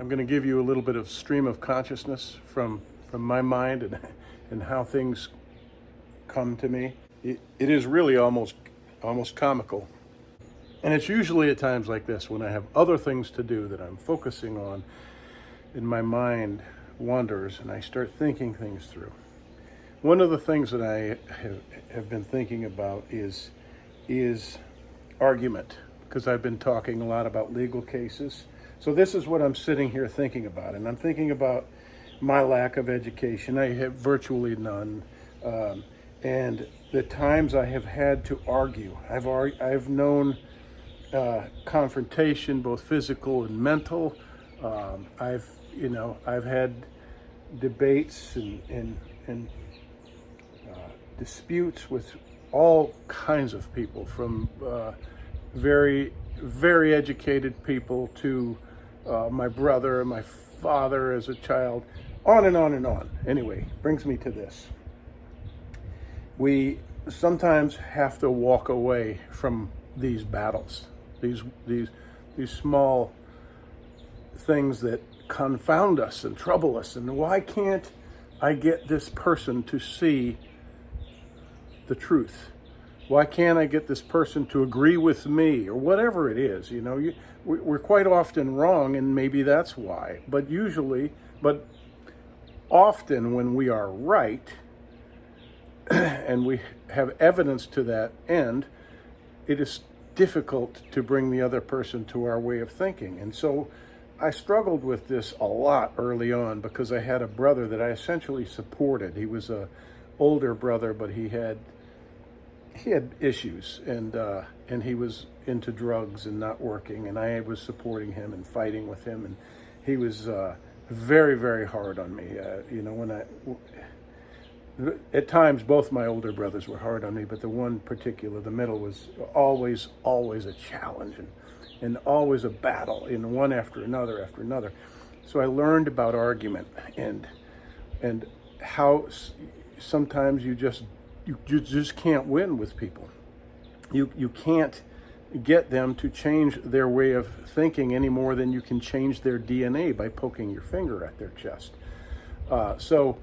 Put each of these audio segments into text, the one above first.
I'm going to give you a little bit of stream of consciousness from my mind and how things come to me. It is really almost comical. And it's usually at times like this when I have other things to do that I'm focusing on, and my mind wanders and I start thinking things through. One of the things that I have been thinking about is argument, because I've been talking a lot about legal cases. So this is what I'm sitting here thinking about, and I'm thinking about my lack of education. I have virtually none, and the times I have had to argue. I've known confrontation, both physical and mental. I've had debates and disputes with all kinds of people, from very, very educated people to my brother and my father as a child, on and on and on. Anyway, brings me to this. We sometimes have to walk away from these battles, these small things that confound us and trouble us. And why can't I get this person to see the truth? Why can't I get this person to agree with me, or whatever it is? We're quite often wrong, and maybe that's why. But often when we are right, and we have evidence to that end, it is difficult to bring the other person to our way of thinking. And so I struggled with this a lot early on, because I had a brother that I essentially supported. He was a older brother, but he had issues, and he was into drugs and not working, and I was supporting him and fighting with him, and he was very, very hard on me. At times, both my older brothers were hard on me, but the one particular, the middle, was always a challenge and always a battle, one after another. So I learned about argument and how sometimes you just can't win with people. You can't get them to change their way of thinking any more than you can change their DNA by poking your finger at their chest. So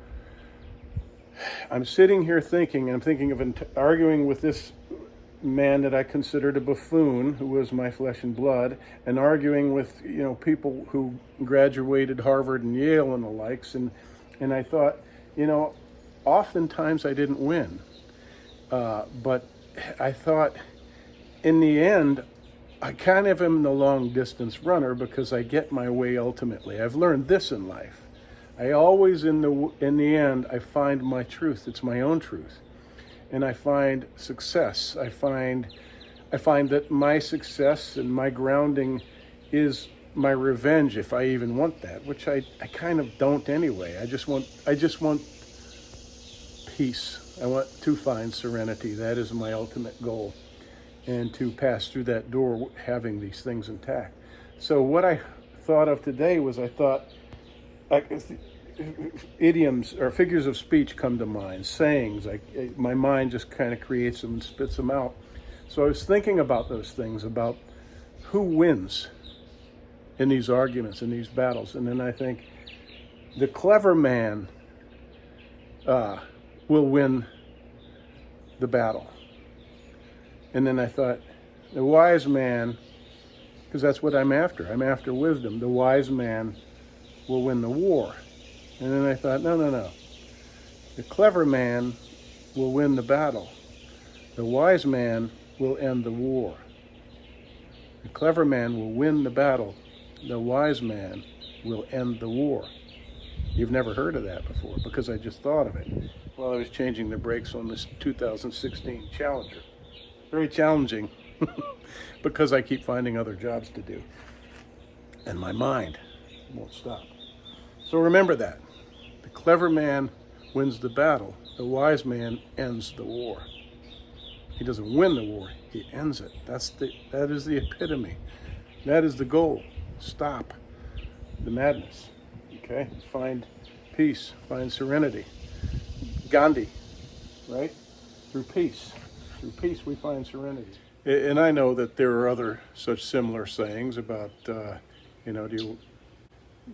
I'm sitting here thinking, and I'm thinking of arguing with this man that I considered a buffoon, who was my flesh and blood, and arguing with people who graduated Harvard and Yale and the likes, and I thought, oftentimes I didn't win, but I thought in the end I kind of am the long distance runner, because I get my way ultimately. I've learned this in life. I always, in the end, I find my truth. It's my own truth. And I find success. I find that my success and my grounding is my revenge, if I even want that, which I kind of don't anyway. I just want peace. I want to find serenity. That is my ultimate goal. And to pass through that door having these things intact. So what I thought of today was, idioms or figures of speech come to mind, sayings. My mind just kind of creates them and spits them out. So I was thinking about those things, about who wins in these arguments, in these battles. And then I think the clever man will win the battle. And then I thought, the wise man, because that's what I'm after. I'm after wisdom. The wise man will win the war. And then I thought, no. The clever man will win the battle. The wise man will end the war. The clever man will win the battle. The wise man will end the war. You've never heard of that before, because I just thought of it while I was changing the brakes on this 2016 Challenger. Very challenging, because I keep finding other jobs to do. And my mind won't stop. So remember that. The clever man wins the battle. The wise man ends the war. He doesn't win the war, he ends it. That is the epitome. That is the goal. Stop the madness. Okay? Find peace, find serenity. Gandhi, right? Through peace. Through peace we find serenity. And I know that there are other such similar sayings about,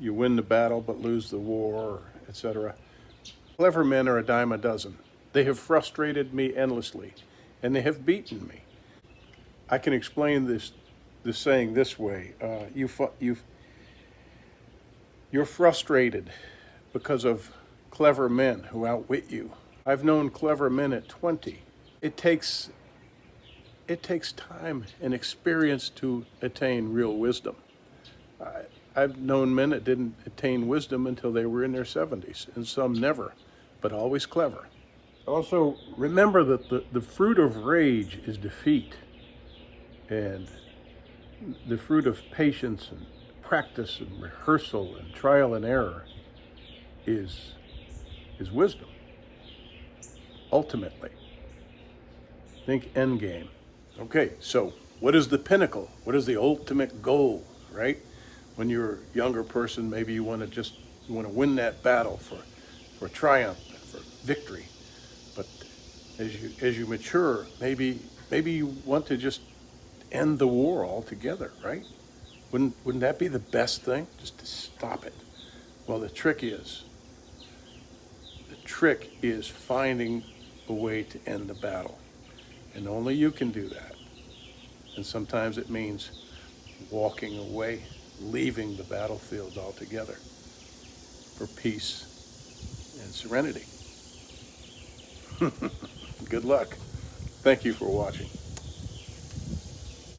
you win the battle but lose the war, etc. Clever men are a dime a dozen. They have frustrated me endlessly, and they have beaten me. I can explain this saying this way: you're frustrated because of clever men who outwit you. I've known clever men at 20. It takes time and experience to attain real wisdom. I've known men that didn't attain wisdom until they were in their 70s, and some never, but always clever. Also, remember that the fruit of rage is defeat, and the fruit of patience and practice and rehearsal and trial and error is wisdom. Ultimately, think end game. Okay, so what is the pinnacle? What is the ultimate goal, right? When you're a younger person, maybe you want to win that battle for triumph and for victory. But as you mature, maybe you want to just end the war altogether, right? Wouldn't that be the best thing? Just to stop it. Well, the trick is finding a way to end the battle. And only you can do that. And sometimes it means walking away, leaving the battlefield altogether for peace and serenity. Good luck. Thank you for watching.